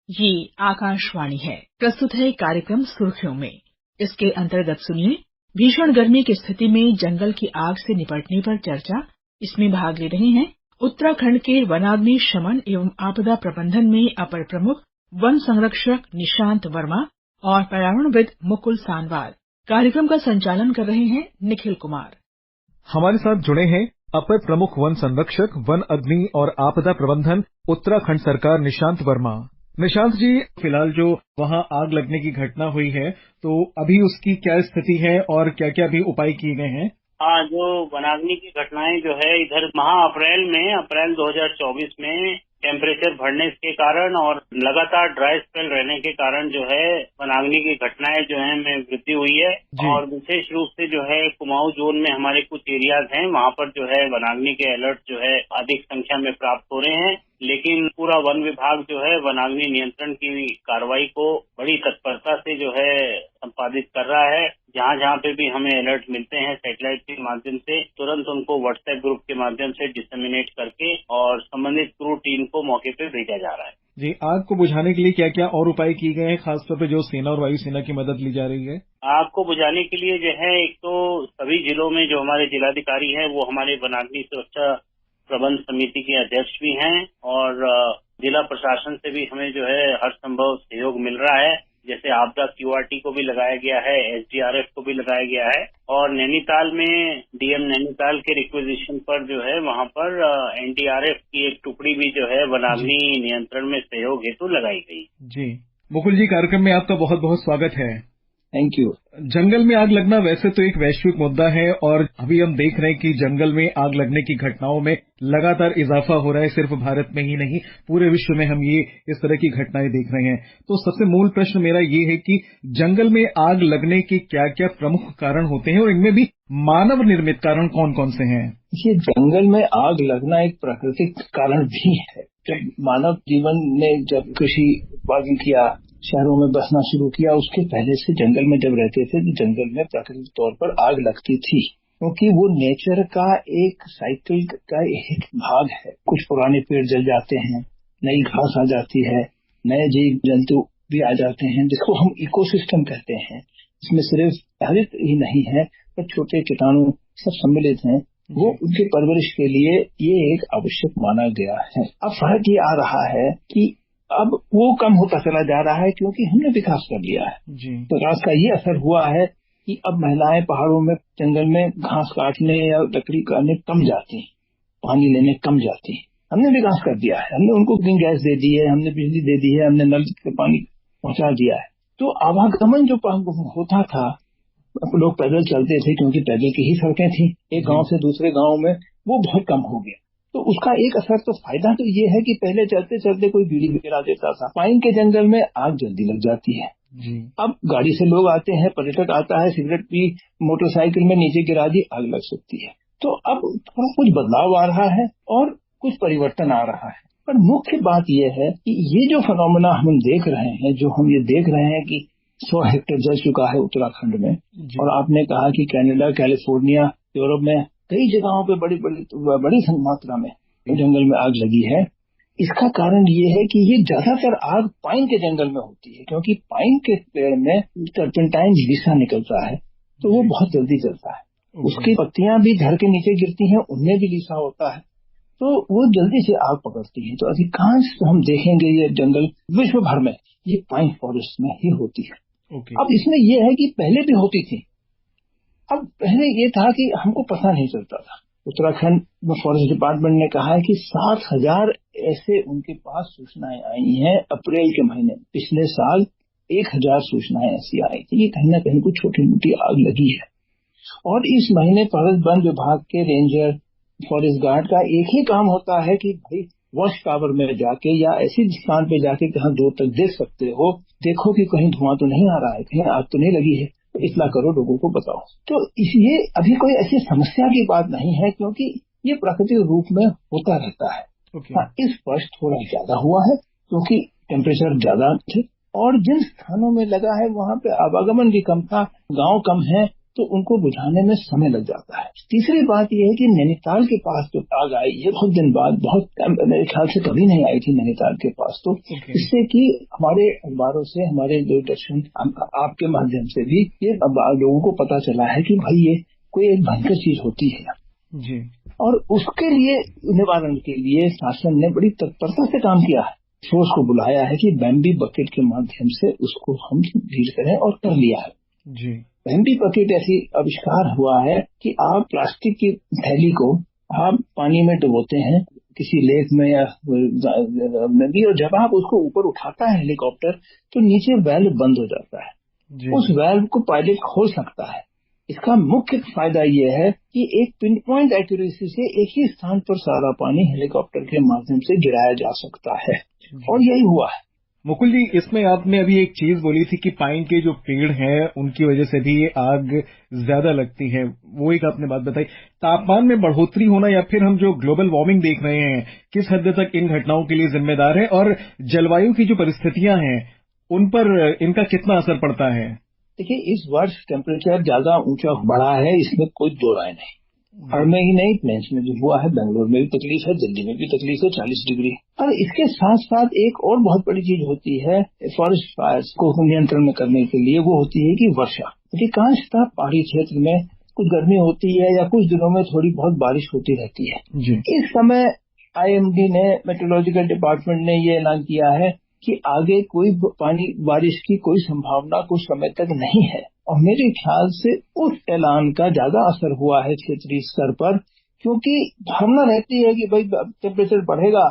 ये आकाशवाणी है। प्रस्तुत है कार्यक्रम सुर्खियों में। इसके अंतर्गत सुनिए भीषण गर्मी की स्थिति में जंगल की आग से निपटने पर चर्चा। इसमें भाग ले रहे हैं उत्तराखंड के वनाग्नि शमन एवं आपदा प्रबंधन में अपर प्रमुख वन संरक्षक निशांत वर्मा और पर्यावरणविद मुकुल सानवाल। कार्यक्रम का संचालन कर रहे हैं निखिल कुमार। हमारे साथ जुड़े हैं अपर प्रमुख वन संरक्षक वन अग्नि और आपदा प्रबंधन उत्तराखंड सरकार निशांत वर्मा। निशांत जी, फिलहाल जो वहां आग लगने की घटना हुई है तो अभी उसकी क्या स्थिति है और क्या क्या भी उपाय किए गए हैं? हाँ, जो वनाग्नि की घटनाएं जो है इधर अप्रैल 2024 में टेम्परेचर बढ़ने के कारण और लगातार ड्राई स्पेल रहने के कारण जो है वनाग्नि की घटनाएं जो है में वृद्धि हुई है। और विशेष रूप से जो है कुमाऊं जोन में हमारे कुछ एरियाज हैं, वहां पर जो है वनाग्नि के अलर्ट जो है अधिक संख्या में प्राप्त हो रहे हैं। लेकिन पूरा वन विभाग जो है वनाग्नि नियंत्रण की कार्रवाई को बड़ी तत्परता से जो है संपादित कर रहा है। जहाँ जहाँ पे भी हमें अलर्ट मिलते हैं सैटेलाइट के माध्यम से तुरंत उनको व्हाट्सएप ग्रुप के माध्यम से डिसेमिनेट करके और संबंधित क्रू टीम को मौके पे भेजा जा रहा है। जी, आग को बुझाने के लिए क्या क्या और उपाय किए गए हैं, खासतौर पे जो सेना और वायुसेना की मदद ली जा रही है? आग को बुझाने के लिए जो है एक तो सभी जिलों में जो हमारे जिलाधिकारी हैं वो हमारे वनाग्नि सुरक्षा प्रबंध समिति के अध्यक्ष भी हैं और जिला प्रशासन से भी हमें जो है हर संभव सहयोग मिल रहा है। जैसे आपदा क्यूआरटी को भी लगाया गया है, एसडीआरएफ को भी लगाया गया है और नैनीताल में डीएम नैनीताल के रिक्वेजिशन पर जो है वहां पर एनडीआरएफ की एक टुकड़ी भी जो है वनाग्नि नियंत्रण में सहयोग हेतु लगाई गई। जी, मुकुल जी, कार्यक्रम में आपका बहुत बहुत स्वागत है। Thank you. जंगल में आग लगना वैसे तो एक वैश्विक मुद्दा है और अभी हम देख रहे हैं कि जंगल में आग लगने की घटनाओं में लगातार इजाफा हो रहा है। सिर्फ भारत में ही नहीं, पूरे विश्व में हम ये इस तरह की घटनाएं देख रहे हैं। तो सबसे मूल प्रश्न मेरा ये है कि जंगल में आग लगने के क्या क्या प्रमुख कारण होते हैं और इनमें भी मानव निर्मित कारण कौन कौन से हैं? ये जंगल में आग लगना एक प्राकृतिक कारण भी है। जब मानव जीवन ने जब कृषि उत्पादन किया, शहरों में बसना शुरू किया, उसके पहले से जंगल में जब रहते थे तो जंगल में प्राकृतिक तौर पर आग लगती थी, क्योंकि वो नेचर का एक साइकिल का एक भाग है। कुछ पुराने पेड़ जल जाते हैं, नई घास आ जाती है, नए जीव जंतु भी आ जाते हैं, जिसको हम इकोसिस्टम कहते हैं। इसमें सिर्फ हरित ही नहीं है पर छोटे कीटाणु सब सम्मिलित हैं। वो उनकी परवरिश के लिए ये एक आवश्यक माना गया है। अब फर्क ये आ रहा है कि अब वो कम होता चला जा रहा है क्योंकि हमने विकास कर लिया है। विकास का ये असर हुआ है कि अब महिलाएं पहाड़ों में जंगल में घास काटने या लकड़ी काटने कम जाती, पानी लेने कम जाती। हमने विकास कर दिया है, हमने उनको कुकिंग गैस दे दी है, हमने बिजली दे दी है, हमने नल से पानी पहुंचा दिया है। तो आवागमन जो होता था, लोग पैदल चलते थे क्योंकि पैदल की ही सड़कें थी एक गांव से दूसरे गांव में, वो बहुत कम हो गया। तो उसका एक असर तो फायदा तो ये है कि पहले चलते चलते कोई बीड़ी गिरा देता था, पाइन के जंगल में आग जल्दी लग जाती है। अब गाड़ी से लोग आते हैं, पर्यटक आता है, सिगरेट पी मोटरसाइकिल में नीचे गिरा दी, आग लग सकती है। तो अब थोड़ा कुछ बदलाव आ रहा है और कुछ परिवर्तन आ रहा है। पर मुख्य बात यह है कि ये जो फिनोमेना हम देख रहे हैं, जो हम ये देख रहे हैं कि 100 हेक्टेयर जल चुका है उत्तराखंड में, और आपने कहा कि कनाडा, कैलिफोर्निया, यूरोप में कई जगहों पे बड़ी मात्रा में जंगल में आग लगी है। इसका कारण ये है कि ये ज्यादातर आग पाइन के जंगल में होती है, क्योंकि पाइन के पेड़ में टर्पेंटाइन लीसा निकलता है, तो वो बहुत जल्दी जलता है। उसकी पत्तियां भी घर के नीचे गिरती हैं, उनमें भी लीसा होता है, तो वो जल्दी से आग पकड़ती है। तो अधिकांश हम देखेंगे ये जंगल विश्व भर में ये पाइन फॉरेस्ट में ही होती है। अब इसमें यह है कि पहले भी होती थी। अब पहले ये था कि हमको पता नहीं चलता था। उत्तराखंड फॉरेस्ट डिपार्टमेंट ने कहा है कि 7,000 ऐसे उनके पास सूचनाएं आई हैं अप्रैल के महीने। पिछले साल 1,000 सूचनाएं ऐसी आई थी कि कहीं ना कहीं कुछ छोटी मोटी आग लगी है। और इस महीने फॉरेस्ट वन विभाग के रेंजर, फॉरेस्ट गार्ड का एक ही काम होता है कि भाई वॉच टावर में जाके या ऐसी स्थान पे जाके जहां दूर तक देख सकते हो, देखो कि कहीं धुआं तो नहीं आ रहा है, कहीं आग तो नहीं लगी है, तो इतना करो, लोगों को बताओ। तो ये अभी कोई ऐसी समस्या की बात नहीं है, क्योंकि ये प्राकृतिक रूप में होता रहता है। हाँ, इस वर्ष थोड़ा ज्यादा हुआ है क्योंकि टेम्परेचर ज्यादा थे और जिन स्थानों में लगा है वहां पे आवागमन भी कम था, गांव कम है, तो उनको बुझाने में समय लग जाता है। तीसरी बात यह है कि नैनीताल के पास जो आग आई, ये बहुत दिन बाद, बहुत मेरे ख्याल से कभी नहीं आई थी नैनीताल के पास, तो इससे कि हमारे अखबारों से, हमारे दूरदर्शन, आपके माध्यम से भी ये लोगों को पता चला है कि भाई ये कोई एक भयंकर चीज होती है जी। और उसके लिए निवारण के लिए शासन ने बड़ी तत्परता से काम किया है। फोर्स को बुलाया है कि बैम्बी बकेट के माध्यम से उसको हम डील करें, और कर लिया है जी। बैम्बी बकेट ऐसी आविष्कार हुआ है कि आप प्लास्टिक की थैली को आप पानी में डुबोते हैं किसी लेक में या नदी, और जब आप उसको ऊपर उठाता है हेलीकॉप्टर, तो नीचे वेल्व बंद हो जाता है जी। उस वेल्व को पायलट खोल सकता है। इसका मुख्य फायदा यह है कि एक पिन पॉइंट एक्यूरेसी से एक ही स्थान पर सारा पानी हेलीकॉप्टर के माध्यम से गिराया जा सकता है, और यही हुआ है। मुकुल जी, इसमें आपने अभी एक चीज बोली थी कि पाइन के जो पेड़ हैं उनकी वजह से भी आग ज्यादा लगती है, वो एक आपने बात बताई। तापमान में बढ़ोतरी होना या फिर हम जो ग्लोबल वार्मिंग देख रहे हैं, किस हद तक इन घटनाओं के लिए जिम्मेदार है, और जलवायु की जो परिस्थितियां हैं उन पर इनका कितना असर पड़ता है? देखिए, इस वर्ष टेम्परेचर ज्यादा ऊंचा बढ़ा है, इसमें कोई दो राय नहीं। और में ही नहीं, प्लेन्स में भी हुआ है, बेंगलोर में भी तकलीफ है, दिल्ली में भी तकलीफ है 40 डिग्री। और इसके साथ साथ एक और बहुत बड़ी चीज होती है फॉरेस्ट फायर्स को नियंत्रण में करने के लिए, वो होती है कि वर्षा। अधिकांशतः पहाड़ी क्षेत्र में कुछ गर्मी होती है या कुछ दिनों में थोड़ी बहुत बारिश होती रहती है जी। इस समय IMD ने, मेट्रोलॉजिकल डिपार्टमेंट ने ये ऐलान किया है कि आगे कोई बारिश की कोई संभावना कुछ समय तक नहीं है। और मेरे ख्याल से उस ऐलान का ज्यादा असर हुआ है क्षेत्रीय स्तर पर, क्योंकि भावना रहती है कि भाई टेम्परेचर बढ़ेगा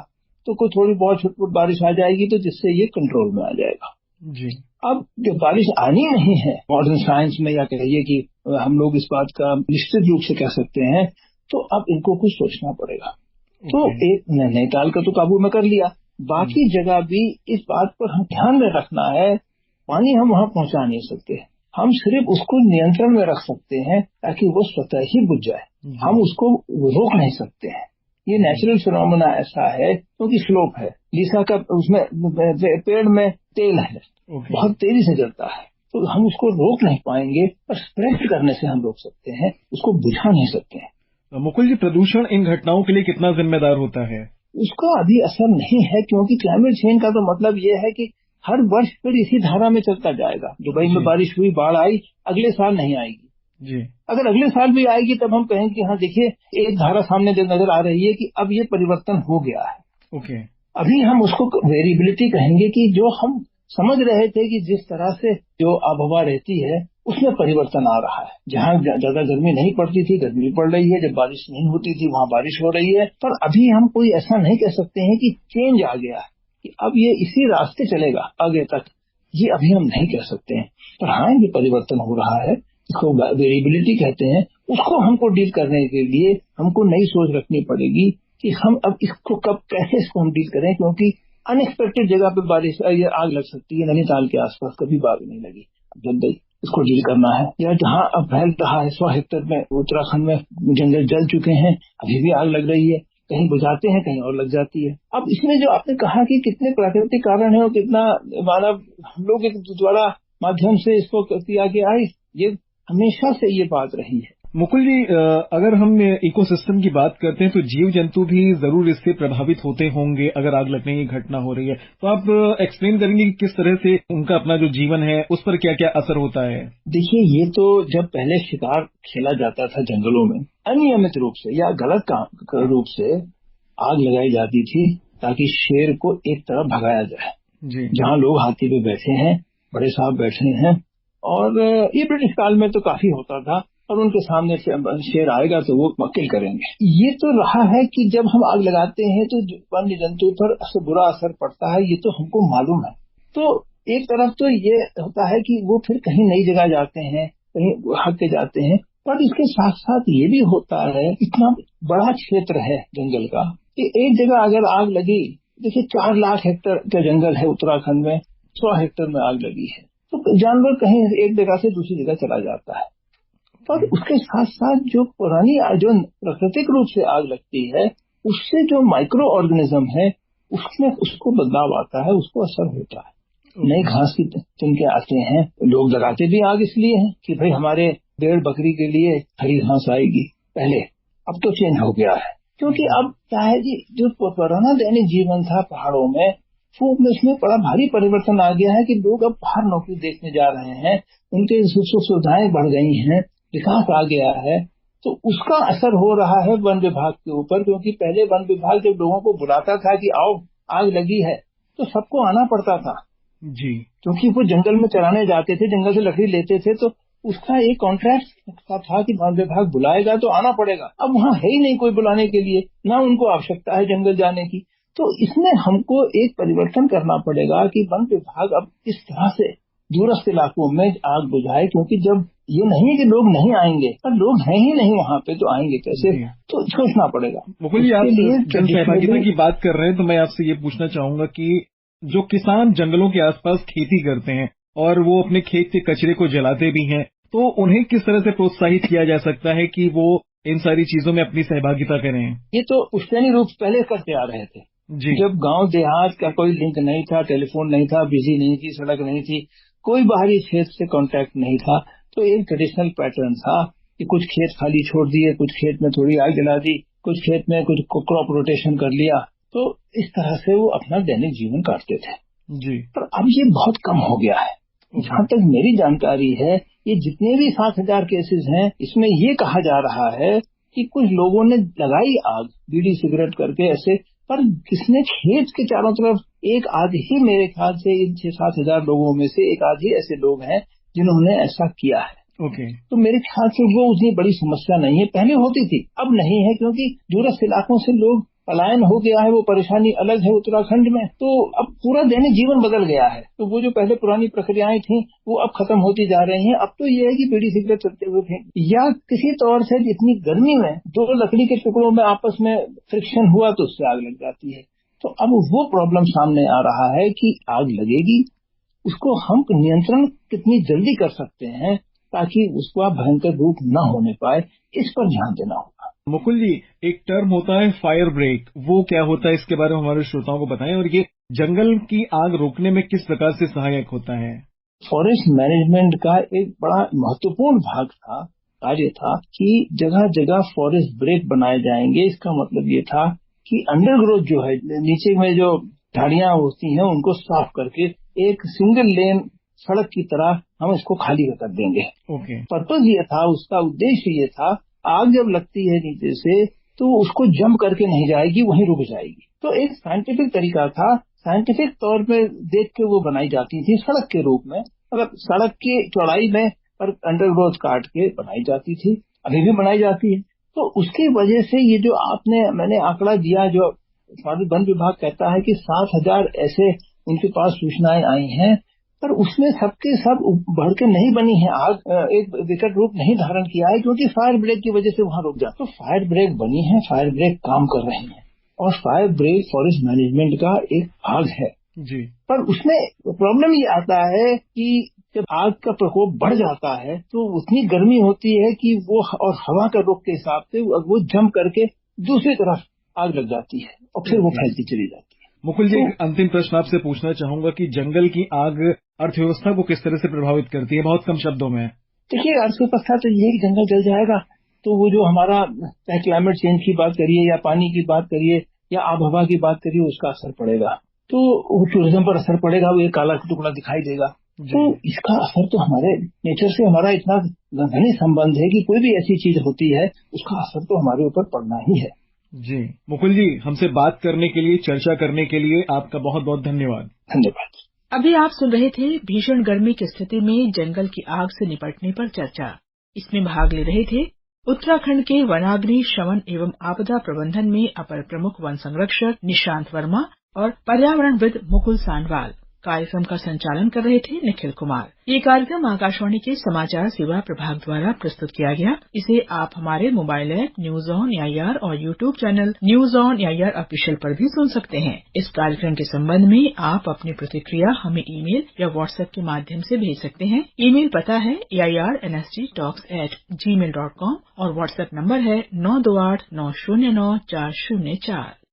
तो कोई थोड़ी बहुत छुटपुट बारिश आ जाएगी, तो जिससे ये कंट्रोल में आ जाएगा। जी। अब जो बारिश आनी नहीं है, मॉडर्न साइंस में या कहिए कि हम लोग इस बात का निश्चित रूप से कह सकते हैं, तो अब इनको कुछ सोचना पड़ेगा। तो एक नैनीताल का तो काबू में कर लिया, बाकी जगह भी इस बात पर हम ध्यान में रखना है। पानी हम वहां पहुंचा नहीं सकते, हम सिर्फ उसको नियंत्रण में रख सकते हैं ताकि वो स्वतः ही बुझ जाए, हम उसको रोक नहीं सकते हैं। ये नेचुरल फिनोमेना ऐसा है क्योंकि स्लोप है, लीसा का उसमें पेड़ में तेल है, बहुत तेजी से जलता है, तो हम उसको रोक नहीं पाएंगे, पर स्प्रेड करने से हम रोक सकते हैं, उसको बुझा नहीं सकते हैं। मुकुल जी, प्रदूषण इन घटनाओं के लिए कितना जिम्मेदार होता है? उसका अभी असर नहीं है, क्योंकि क्लाइमेट चेंज का तो मतलब ये है कि हर वर्ष फिर इसी धारा में चलता जाएगा। दुबई में बारिश हुई, बाढ़ आई, अगले साल नहीं आएगी जी। अगर अगले साल भी आएगी तब हम कहेंगे कि हाँ देखिए, एक धारा सामने नजर आ रही है कि अब ये परिवर्तन हो गया है। ओके। अभी हम उसको वेरिएबिलिटी कहेंगे कि जो हम समझ रहे थे कि जिस तरह से जो आबहवा रहती है उसमें परिवर्तन आ रहा है। जहाँ ज्यादा गर्मी नहीं पड़ती थी, गर्मी पड़ रही है, जब बारिश नहीं होती थी वहाँ बारिश हो रही है। पर अभी हम कोई ऐसा नहीं कह सकते हैं कि चेंज आ गया है, कि अब ये इसी रास्ते चलेगा आगे तक, ये अभी हम नहीं कह सकते हैं। पर हाँ, ये परिवर्तन हो रहा है, इसको वेरिएबिलिटी कहते हैं। उसको हमको डील करने के लिए हमको नई सोच रखनी पड़ेगी कि हम अब इसको कब कैसे इसको हम डील करें, क्योंकि अनएक्सपेक्टेड जगह पे बारिश ये आग लग सकती है। नैनीताल के आसपास कभी आग नहीं लगी, जल्दी इसको डील करना है। या जहाँ अब फैल रहा है 100 हेक्टेयर में उत्तराखंड में जंगल जल चुके हैं, अभी भी आग लग रही है, कहीं बुझाते हैं कहीं और लग जाती है। अब इसमें जो आपने कहा कि कितने प्राकृतिक कारण है और कितना मानव हम लोग के द्वारा माध्यम से इसको किया गया है, ये हमेशा से ये बात रही है। मुकुल जी, अगर हम इकोसिस्टम की बात करते हैं तो जीव जंतु भी जरूर इससे प्रभावित होते होंगे अगर आग लगने की घटना हो रही है, तो आप एक्सप्लेन करेंगे कि किस तरह से उनका अपना जो जीवन है उस पर क्या क्या असर होता है? देखिए, ये तो जब पहले शिकार खेला जाता था जंगलों में, अनियमित रूप से या गलत रूप से आग लगाई जाती थी ताकि शेर को एक तरफ भगाया जाए। जहाँ लोग हाथी पे बैठे हैं, बड़े साहब बैठे हैं, और ये ब्रिटिश काल में तो काफी होता था, और उनके सामने शेर आएगा तो वो किल करेंगे। ये तो रहा है कि जब हम आग लगाते हैं तो वन्य जंतु पर बुरा असर पड़ता है, ये तो हमको मालूम है। तो एक तरफ तो ये होता है कि वो फिर कहीं नई जगह जाते हैं, कहीं भाग के जाते हैं, पर इसके साथ साथ ये भी होता है, इतना बड़ा क्षेत्र है जंगल का कि एक जगह अगर आग लगी, देखिए 4 लाख हेक्टेयर का जंगल है उत्तराखंड में, 100 हेक्टेयर में आग लगी है, तो जानवर कहीं एक जगह से दूसरी जगह चला जाता है। पर उसके साथ साथ जो प्राकृतिक रूप से आग लगती है, उससे जो माइक्रो ऑर्गेनिज्म है उसमें उसको बदलाव आता है, उसको असर होता है। नई घास की तिनके आते हैं, लोग लगाते भी आग इसलिए हैं कि भाई हमारे भेड़ बकरी के लिए हरी घास आएगी पहले, अब तो चेंज हो गया है। क्योंकि अब क्या है कि जो पुराना दैनिक जीवन था पहाड़ों में, वो उसमें बड़ा भारी परिवर्तन आ गया है कि लोग अब बाहर नौकरी देखने जा रहे हैं, उनके सुख सुविधाएं बढ़ गई हैं, विकास आ गया है। तो उसका असर हो रहा है वन विभाग के ऊपर, क्योंकि पहले वन विभाग जब लोगों को बुलाता था कि आओ आग लगी है, तो सबको आना पड़ता था जी, क्योंकि वो जंगल में चराने जाते थे, जंगल से लकड़ी लेते थे, तो उसका एक कॉन्ट्रैक्ट था कि वन विभाग बुलाएगा तो आना पड़ेगा। अब वहाँ है ही नहीं कोई बुलाने के लिए, ना उनको आवश्यकता है जंगल जाने की। तो इसमें हमको एक परिवर्तन करना पड़ेगा कि वन विभाग अब इस तरह से दूरस्थ इलाकों में आग बुझाए, क्योंकि जब ये नहीं है कि लोग नहीं आएंगे, पर लोग हैं ही नहीं वहाँ पे, तो आएंगे कैसे? तो सोचना पड़ेगा। मुकुल जी, आप जन सहभागिता की बात कर रहे हैं, तो मैं आपसे ये पूछना चाहूंगा कि जो किसान जंगलों के आसपास खेती करते हैं और वो अपने खेत के कचरे को जलाते भी हैं, तो उन्हें किस तरह से प्रोत्साहित किया जा सकता है कि वो इन सारी चीजों में अपनी सहभागिता करें? ये तो पुश्तैनी रूप पहले करते आ रहे थे जी। जब गांव देहात का कोई लिंक नहीं था, टेलीफोन नहीं था, बिजली नहीं थी, सड़क नहीं थी, कोई बाहरी क्षेत्र से कांटेक्ट नहीं था, तो एक ट्रेडिशनल पैटर्न था कि कुछ खेत खाली छोड़ दिए, कुछ खेत में थोड़ी आग जला दी, कुछ खेत में कुछ क्रॉप रोटेशन कर लिया, तो इस तरह से वो अपना दैनिक जीवन काटते थे। जी। पर अब ये बहुत कम हो गया है। जहाँ तक मेरी जानकारी है, ये जितने भी 7,000 केसेस हैं, इसमें ये कहा जा रहा है कि कुछ लोगों ने लगाई आग बीड़ी सिगरेट करके ऐसे, पर किसने खेत के चारों तरफ एक आध ही, मेरे ख्याल से इन 6-7 हजार लोगों में से एक आध ही ऐसे लोग हैं जिन्होंने ऐसा किया है। ओके। तो मेरे ख्याल से वो उतनी बड़ी समस्या नहीं है, पहले होती थी, अब नहीं है, क्योंकि दूरस्थ इलाकों से लोग पलायन हो गया है, वो परेशानी अलग है उत्तराखंड में, तो अब पूरा दैनिक जीवन बदल गया है। तो वो जो पहले पुरानी प्रक्रियाएं थी वो अब खत्म होती जा रही हैं। अब तो ये है कि बीड़ी सिगरेट चलते हुए फेंक, या किसी तौर से जितनी गर्मी में दो लकड़ी के टुकड़ों में आपस में फ्रिक्शन हुआ तो उससे आग लग जाती है। तो अब वो प्रॉब्लम सामने आ रहा है कि आग लगेगी, उसको हम नियंत्रण कितनी जल्दी कर सकते हैं ताकि उसका भयंकर रूप न होने पाए, इस पर ध्यान देना होगा। मुकुल जी, एक टर्म होता है फायर ब्रेक, वो क्या होता है, इसके बारे में हमारे श्रोताओं को बताएं, और ये जंगल की आग रोकने में किस प्रकार से सहायक होता है? फॉरेस्ट मैनेजमेंट का एक बड़ा महत्वपूर्ण भाग था, कार्य था कि जगह जगह फॉरेस्ट ब्रेक बनाए जाएंगे। इसका मतलब ये था कि अंडरग्रोथ जो है, नीचे में जो झाड़ियां होती हैं, उनको साफ करके एक सिंगल लेन सड़क की तरह हम इसको खाली कर देंगे। ओके। पर्पज ये था, उसका उद्देश्य ये था, आग जब लगती है नीचे से तो उसको जंप करके नहीं जाएगी, वहीं रुक जाएगी। तो एक साइंटिफिक तरीका था, साइंटिफिक तौर पे देख के वो बनाई जाती थी सड़क के रूप में, मतलब सड़क की चौड़ाई में, पर अंडरग्रोथ काट के बनाई जाती थी, अभी भी बनाई जाती है। तो उसकी वजह से ये जो मैंने आंकड़ा दिया, जो वन विभाग कहता है कि 7,000 ऐसे उनके पास सूचनाएं आई हैं, पर उसमें सबके सब बढ़ के नहीं बनी है आग, एक विकट रूप नहीं धारण किया है, क्योंकि फायर ब्रेक की वजह से वहां रुक जा। तो फायर ब्रेक बनी है, फायर ब्रेक काम कर रहे हैं, और फायर ब्रेक फॉरेस्ट मैनेजमेंट का एक भाग है जी। पर उसमें प्रॉब्लम ये आता है कि जब आग का प्रकोप बढ़ जाता है तो उतनी गर्मी होती है कि वो, और हवा का रुख के हिसाब से वो जम करके दूसरी तरफ आग लग जाती है और फिर वो फैलती चली जाती है। मुकुल जी, एक अंतिम प्रश्न आपसे पूछना चाहूंगा कि जंगल की आग अर्थव्यवस्था को किस तरह से प्रभावित करती है, बहुत कम शब्दों में? देखिए, अर्थव्यवस्था तो ये कि जंगल जल जाएगा तो वो जो हमारा क्लाइमेट चेंज की बात करिए, या पानी की बात करिए, या आब हवा की बात करिए, उसका असर पड़ेगा। तो वो टूरिज्म पर असर पड़ेगा, वो एक काला टुकड़ा दिखाई देगा। तो इसका असर तो हमारे नेचर से हमारा इतना घनिष्ठ संबंध है कि कोई भी ऐसी चीज होती है उसका असर तो हमारे ऊपर पड़ना ही है। जी मुकुल जी, हमसे बात करने के लिए, चर्चा करने के लिए आपका बहुत बहुत धन्यवाद। धन्यवाद। अभी आप सुन रहे थे भीषण गर्मी की स्थिति में जंगल की आग से निपटने पर चर्चा। इसमें भाग ले रहे थे उत्तराखंड के वनाग्नि शमन एवं आपदा प्रबंधन में अपर प्रमुख वन संरक्षक निशांत वर्मा और पर्यावरणविद मुकुल सांडवाल। कार्यक्रम का संचालन कर रहे थे निखिल कुमार। ये कार्यक्रम आकाशवाणी के समाचार सेवा प्रभाग द्वारा प्रस्तुत किया गया। इसे आप हमारे mobile app news on AIR और YouTube channel news on AIR official पर भी सुन सकते हैं। इस कार्यक्रम के संबंध में आप अपनी प्रतिक्रिया हमें ईमेल या व्हाट्सएप के माध्यम से भेज सकते हैं। ईमेल पता है AIRNSGtalks@gmail.com और व्हाट्सएप नंबर है 9289094004।